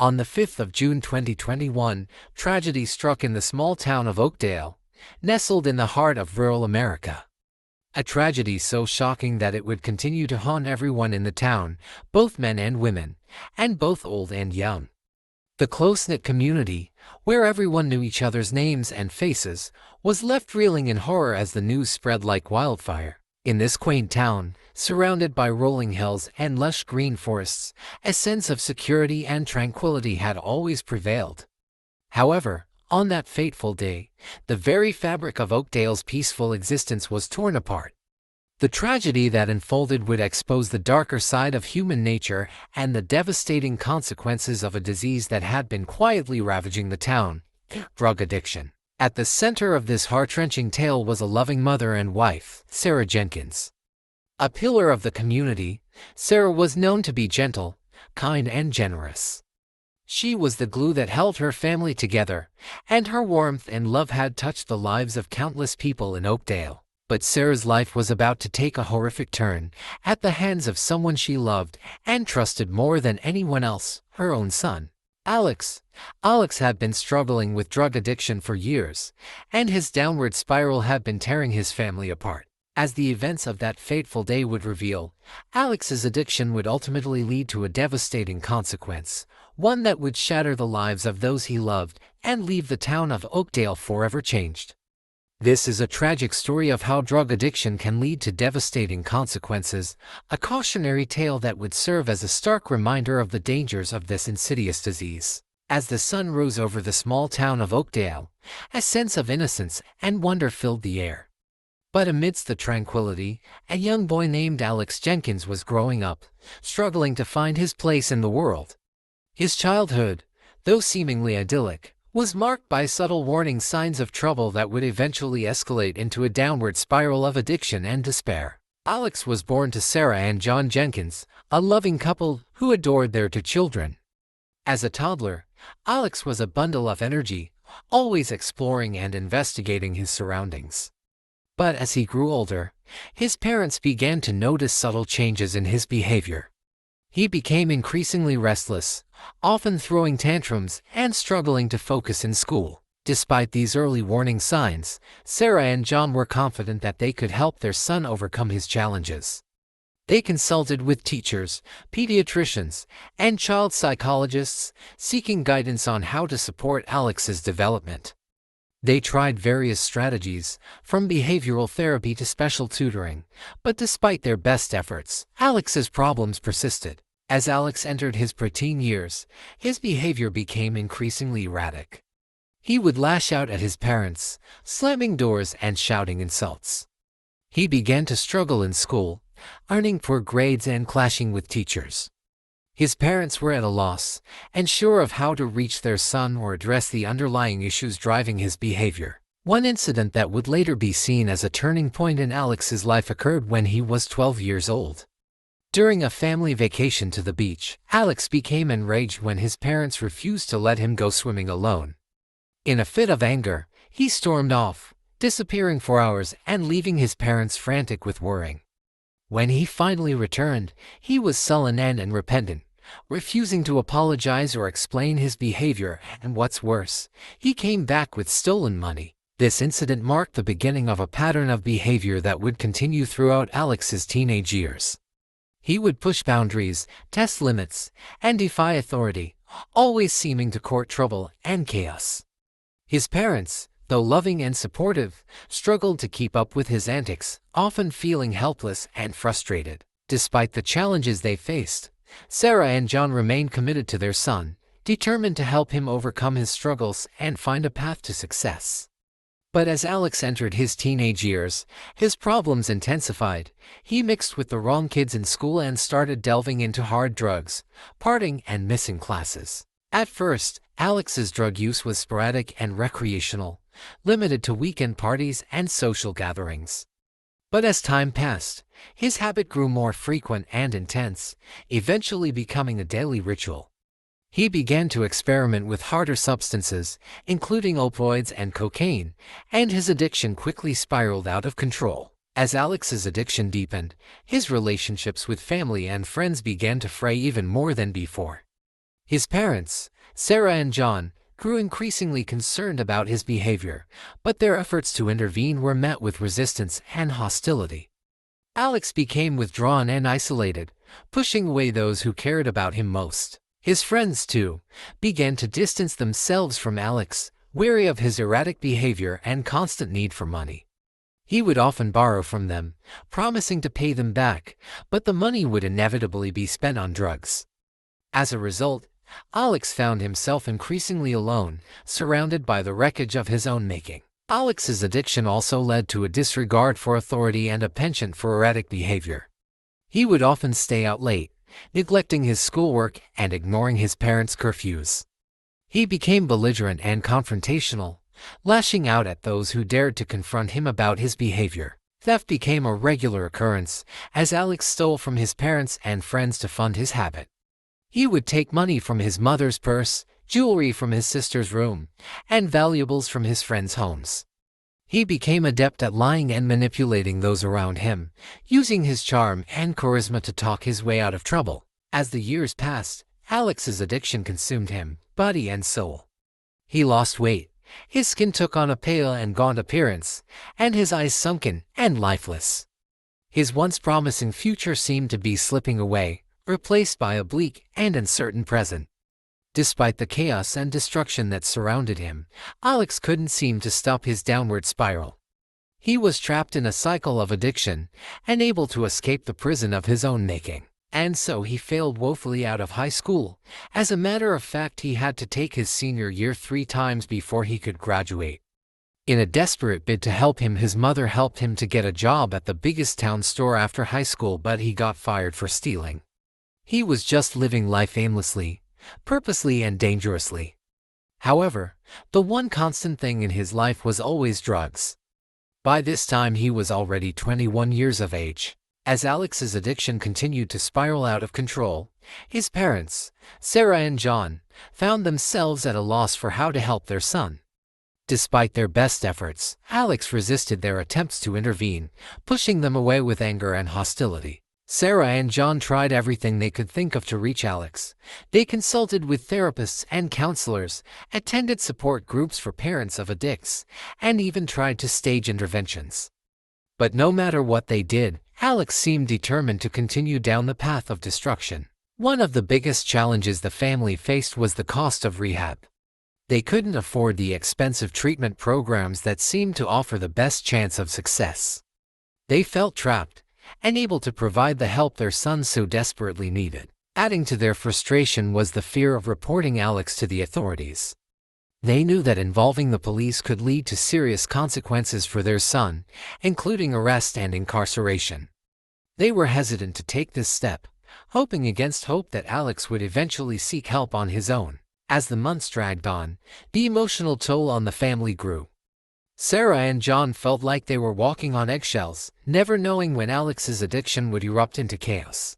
On the 5th of June 2021, tragedy struck in the small town of Oakdale, nestled in the heart of rural America. A tragedy so shocking that it would continue to haunt everyone in the town, both men and women, and both old and young. The close-knit community, where everyone knew each other's names and faces, was left reeling in horror as the news spread like wildfire. In this quaint town, surrounded by rolling hills and lush green forests, a sense of security and tranquility had always prevailed. However, on that fateful day, the very fabric of Oakdale's peaceful existence was torn apart. The tragedy that unfolded would expose the darker side of human nature and the devastating consequences of a disease that had been quietly ravaging the town: drug addiction. At the center of this heart-wrenching tale was a loving mother and wife, Sarah Jenkins. A pillar of the community, Sarah was known to be gentle, kind, and generous. She was the glue that held her family together, and her warmth and love had touched the lives of countless people in Oakdale. But Sarah's life was about to take a horrific turn at the hands of someone she loved and trusted more than anyone else: her own son, Alex. Alex had been struggling with drug addiction for years, and his downward spiral had been tearing his family apart. As the events of that fateful day would reveal, Alex's addiction would ultimately lead to a devastating consequence, one that would shatter the lives of those he loved and leave the town of Oakdale forever changed. This is a tragic story of how drug addiction can lead to devastating consequences, a cautionary tale that would serve as a stark reminder of the dangers of this insidious disease. As the sun rose over the small town of Oakdale, a sense of innocence and wonder filled the air. But amidst the tranquility, a young boy named Alex Jenkins was growing up, struggling to find his place in the world. His childhood, though seemingly idyllic, was marked by subtle warning signs of trouble that would eventually escalate into a downward spiral of addiction and despair. Alex was born to Sarah and John Jenkins, a loving couple who adored their two children. As a toddler, Alex was a bundle of energy, always exploring and investigating his surroundings. But as he grew older, his parents began to notice subtle changes in his behavior. He became increasingly restless, often throwing tantrums and struggling to focus in school. Despite these early warning signs, Sarah and John were confident that they could help their son overcome his challenges. They consulted with teachers, pediatricians, and child psychologists, seeking guidance on how to support Alex's development. They tried various strategies, from behavioral therapy to special tutoring, but despite their best efforts, Alex's problems persisted. As Alex entered his preteen years, his behavior became increasingly erratic. He would lash out at his parents, slamming doors and shouting insults. He began to struggle in school, earning poor grades and clashing with teachers. His parents were at a loss, unsure of how to reach their son or address the underlying issues driving his behavior. One incident that would later be seen as a turning point in Alex's life occurred when he was 12 years old. During a family vacation to the beach, Alex became enraged when his parents refused to let him go swimming alone. In a fit of anger, he stormed off, disappearing for hours and leaving his parents frantic with worrying. When he finally returned, he was sullen and repentant, refusing to apologize or explain his behavior, and what's worse, he came back with stolen money. This incident marked the beginning of a pattern of behavior that would continue throughout Alex's teenage years. He would push boundaries, test limits, and defy authority, always seeming to court trouble and chaos. His parents, though loving and supportive, struggled to keep up with his antics, often feeling helpless and frustrated. Despite the challenges they faced, Sarah and John remained committed to their son, determined to help him overcome his struggles and find a path to success. But as Alex entered his teenage years, his problems intensified. He mixed with the wrong kids in school and started delving into hard drugs, partying, and missing classes. At first, Alex's drug use was sporadic and recreational, limited to weekend parties and social gatherings. But as time passed, his habit grew more frequent and intense, eventually becoming a daily ritual. He began to experiment with harder substances, including opioids and cocaine, and his addiction quickly spiraled out of control. As Alex's addiction deepened, his relationships with family and friends began to fray even more than before. His parents, Sarah and John, grew increasingly concerned about his behavior, but their efforts to intervene were met with resistance and hostility. Alex became withdrawn and isolated, pushing away those who cared about him most. His friends, too, began to distance themselves from Alex, wary of his erratic behavior and constant need for money. He would often borrow from them, promising to pay them back, but the money would inevitably be spent on drugs. As a result, Alex found himself increasingly alone, surrounded by the wreckage of his own making. Alex's addiction also led to a disregard for authority and a penchant for erratic behavior. He would often stay out late, neglecting his schoolwork and ignoring his parents' curfews. He became belligerent and confrontational, lashing out at those who dared to confront him about his behavior. Theft became a regular occurrence, as Alex stole from his parents and friends to fund his habit. He would take money from his mother's purse, jewelry from his sister's room, and valuables from his friends' homes. He became adept at lying and manipulating those around him, using his charm and charisma to talk his way out of trouble. As the years passed, Alex's addiction consumed him, body and soul. He lost weight, his skin took on a pale and gaunt appearance, and his eyes sunken and lifeless. His once promising future seemed to be slipping away, replaced by a bleak and uncertain present. Despite the chaos and destruction that surrounded him, Alex couldn't seem to stop his downward spiral. He was trapped in a cycle of addiction, unable to escape the prison of his own making. And so he failed woefully out of high school. As a matter of fact, he had to take his senior year 3 times before he could graduate. In a desperate bid to help him, his mother helped him to get a job at the biggest town store after high school, but he got fired for stealing. He was just living life aimlessly, purposely and dangerously. However, the one constant thing in his life was always drugs. By this time he was already 21 years of age. As Alex's addiction continued to spiral out of control, his parents, Sarah and John, found themselves at a loss for how to help their son. Despite their best efforts, Alex resisted their attempts to intervene, pushing them away with anger and hostility. Sarah and John tried everything they could think of to reach Alex. They consulted with therapists and counselors, attended support groups for parents of addicts, and even tried to stage interventions. But no matter what they did, Alex seemed determined to continue down the path of destruction. One of the biggest challenges the family faced was the cost of rehab. They couldn't afford the expensive treatment programs that seemed to offer the best chance of success. They felt trapped, unable to provide the help their son so desperately needed. Adding to their frustration was the fear of reporting Alex to the authorities. They knew that involving the police could lead to serious consequences for their son, including arrest and incarceration. They were hesitant to take this step, hoping against hope that Alex would eventually seek help on his own. As the months dragged on, the emotional toll on the family grew. Sarah and John felt like they were walking on eggshells, never knowing when Alex's addiction would erupt into chaos.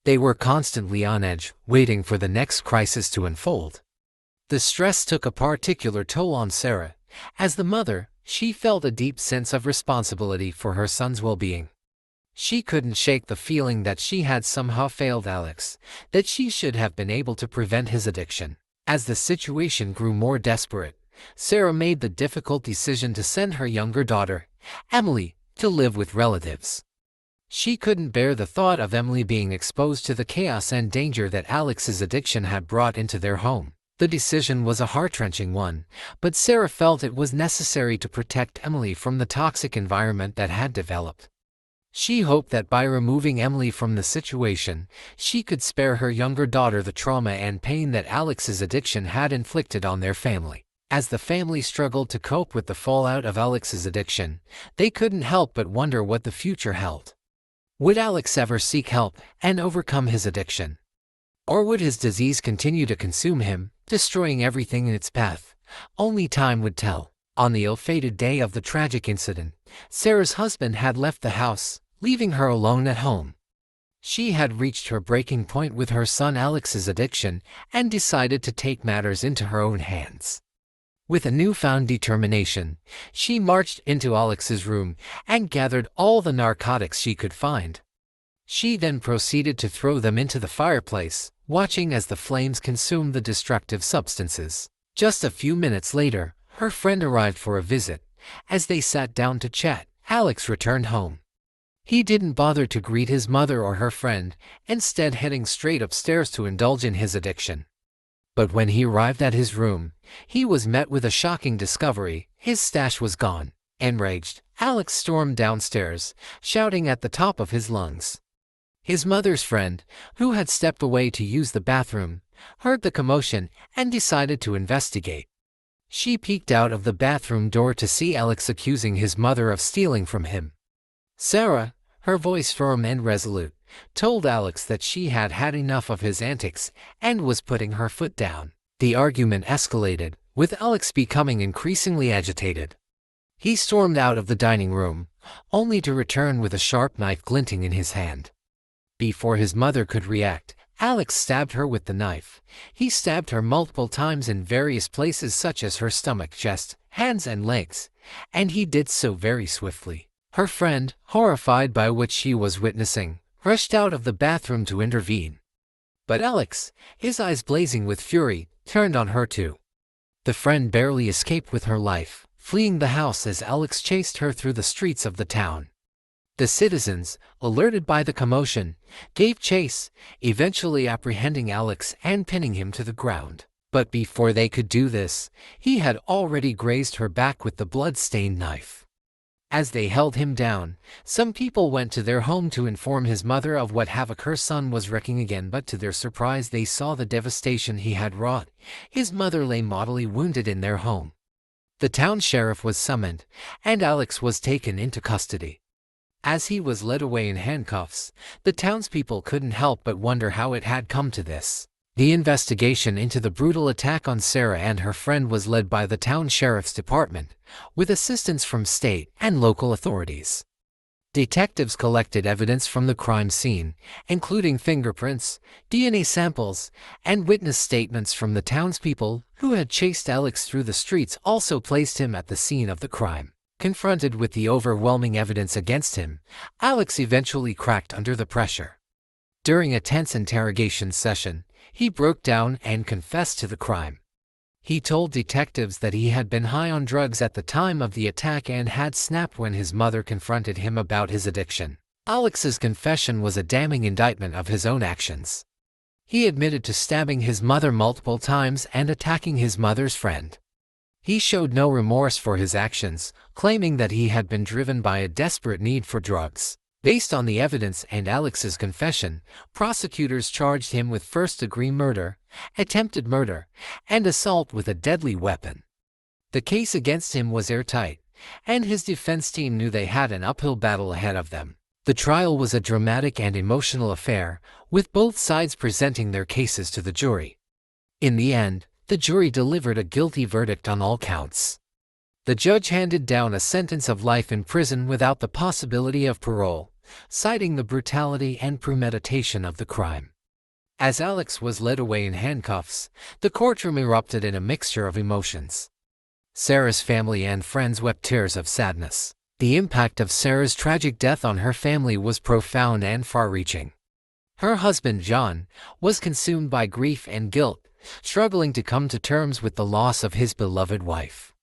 They were constantly on edge, waiting for the next crisis to unfold. The stress took a particular toll on Sarah. As the mother, she felt a deep sense of responsibility for her son's well-being. She couldn't shake the feeling that she had somehow failed Alex, that she should have been able to prevent his addiction. As the situation grew more desperate, Sarah made the difficult decision to send her younger daughter, Emily, to live with relatives. She couldn't bear the thought of Emily being exposed to the chaos and danger that Alex's addiction had brought into their home. The decision was a heart-wrenching one, but Sarah felt it was necessary to protect Emily from the toxic environment that had developed. She hoped that by removing Emily from the situation, she could spare her younger daughter the trauma and pain that Alex's addiction had inflicted on their family. As the family struggled to cope with the fallout of Alex's addiction, they couldn't help but wonder what the future held. Would Alex ever seek help and overcome his addiction? Or would his disease continue to consume him, destroying everything in its path? Only time would tell. On the ill-fated day of the tragic incident, Sarah's husband had left the house, leaving her alone at home. She had reached her breaking point with her son Alex's addiction and decided to take matters into her own hands. With a newfound determination, she marched into Alex's room and gathered all the narcotics she could find. She then proceeded to throw them into the fireplace, watching as the flames consumed the destructive substances. Just a few minutes later, her friend arrived for a visit. As they sat down to chat, Alex returned home. He didn't bother to greet his mother or her friend, instead heading straight upstairs to indulge in his addiction. But when he arrived at his room, he was met with a shocking discovery: his stash was gone. Enraged, Alex stormed downstairs, shouting at the top of his lungs. His mother's friend, who had stepped away to use the bathroom, heard the commotion and decided to investigate. She peeked out of the bathroom door to see Alex accusing his mother of stealing from him. Sarah, her voice firm and resolute, told Alex that she had had enough of his antics and was putting her foot down. The argument escalated, with Alex becoming increasingly agitated. He stormed out of the dining room, only to return with a sharp knife glinting in his hand. Before his mother could react, Alex stabbed her with the knife. He stabbed her multiple times in various places such as her stomach, chest, hands, and legs, and he did so very swiftly. Her friend, horrified by what she was witnessing, rushed out of the bathroom to intervene. But Alex, his eyes blazing with fury, turned on her too. The friend barely escaped with her life, fleeing the house as Alex chased her through the streets of the town. The citizens, alerted by the commotion, gave chase, eventually apprehending Alex and pinning him to the ground. But before they could do this, he had already grazed her back with the blood-stained knife. As they held him down, some people went to their home to inform his mother of what havoc her son was wreaking again, but to their surprise they saw the devastation he had wrought. His mother lay mortally wounded in their home. The town sheriff was summoned, and Alex was taken into custody. As he was led away in handcuffs, the townspeople couldn't help but wonder how it had come to this. The investigation into the brutal attack on Sarah and her friend was led by the town sheriff's department, with assistance from state and local authorities. Detectives collected evidence from the crime scene, including fingerprints, DNA samples, and witness statements from the townspeople who had chased Alex through the streets, also placed him at the scene of the crime. Confronted with the overwhelming evidence against him, Alex eventually cracked under the pressure. During a tense interrogation session, he broke down and confessed to the crime. He told detectives that he had been high on drugs at the time of the attack and had snapped when his mother confronted him about his addiction. Alex's confession was a damning indictment of his own actions. He admitted to stabbing his mother multiple times and attacking his mother's friend. He showed no remorse for his actions, claiming that he had been driven by a desperate need for drugs. Based on the evidence and Alex's confession, prosecutors charged him with first-degree murder, attempted murder, and assault with a deadly weapon. The case against him was airtight, and his defense team knew they had an uphill battle ahead of them. The trial was a dramatic and emotional affair, with both sides presenting their cases to the jury. In the end, the jury delivered a guilty verdict on all counts. The judge handed down a sentence of life in prison without the possibility of parole, citing the brutality and premeditation of the crime. As Alex was led away in handcuffs, the courtroom erupted in a mixture of emotions. Sarah's family and friends wept tears of sadness. The impact of Sarah's tragic death on her family was profound and far-reaching. Her husband, John, was consumed by grief and guilt, struggling to come to terms with the loss of his beloved wife.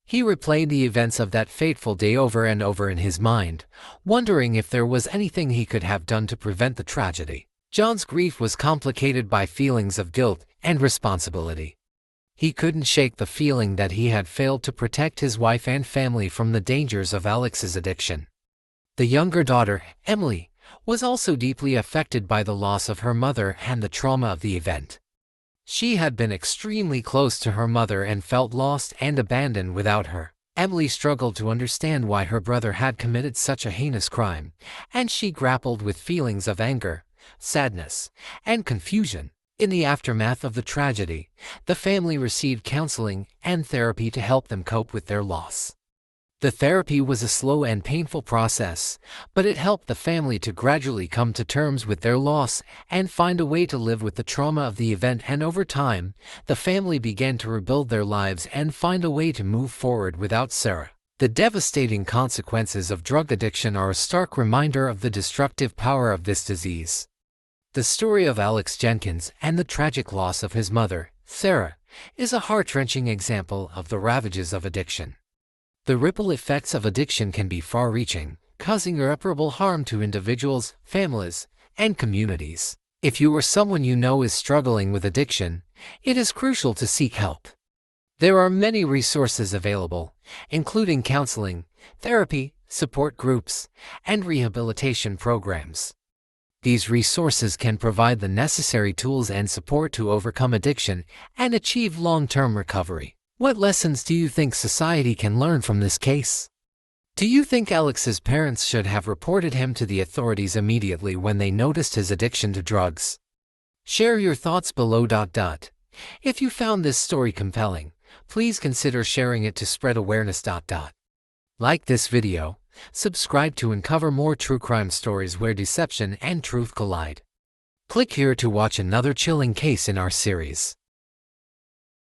He replayed the events of that fateful day over and over in his mind, wondering if there was anything he could have done to prevent the tragedy. John's grief was complicated by feelings of guilt and responsibility. He couldn't shake the feeling that he had failed to protect his wife and family from the dangers of Alex's addiction. The younger daughter, Emily, was also deeply affected by the loss of her mother and the trauma of the event. She had been extremely close to her mother and felt lost and abandoned without her. Emily struggled to understand why her brother had committed such a heinous crime, and she grappled with feelings of anger, sadness, and confusion. In the aftermath of the tragedy, the family received counseling and therapy to help them cope with their loss. The therapy was a slow and painful process, but it helped the family to gradually come to terms with their loss and find a way to live with the trauma of the event, and over time, the family began to rebuild their lives and find a way to move forward without Sarah. The devastating consequences of drug addiction are a stark reminder of the destructive power of this disease. The story of Alex Jenkins and the tragic loss of his mother, Sarah, is a heart-wrenching example of the ravages of addiction. The ripple effects of addiction can be far-reaching, causing irreparable harm to individuals, families, and communities. If you or someone you know is struggling with addiction, it is crucial to seek help. There are many resources available, including counseling, therapy, support groups, and rehabilitation programs. These resources can provide the necessary tools and support to overcome addiction and achieve long-term recovery. What lessons do you think society can learn from this case? Do you think Alex's parents should have reported him to the authorities immediately when they noticed his addiction to drugs? Share your thoughts below. If you found this story compelling, please consider sharing it to spread awareness. Like this video, subscribe to uncover more true crime stories where deception and truth collide. Click here to watch another chilling case in our series.